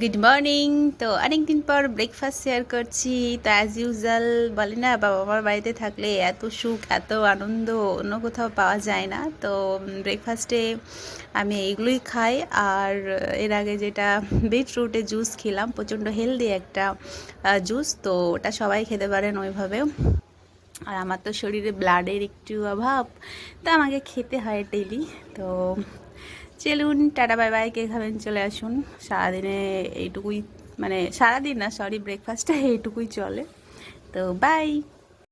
Good morning. তো অনেক দিন পর ব্রেকফাস্ট শেয়ার করছি। তো অ্যাজ ইউজুয়াল বলে না, বাবা মার বাড়িতে থাকলে এত সুখ এত আনন্দ অন্য কোথাও পাওয়া যায় না। তো ব্রেকফাস্টে আমি এইগুলোই খাই। আর এর আগে যেটা বিটরুটের জুস খেলাম, প্রচণ্ড হেলদি একটা জুস। তো ওটা সবাই খেতে পারেন ওইভাবে। আর আমার তো শরীরে ব্লাডের একটু অভাব, তো আমাকে খেতে হয় ডেলি। তো চলুন, টাটা বাই বাই। কে খাবেন চলে আসুন। সারাদিনে এইটুকুই, মানে সারাদিন না, সরি, ব্রেকফাস্টটা এইটুকুই চলে। তো বাই।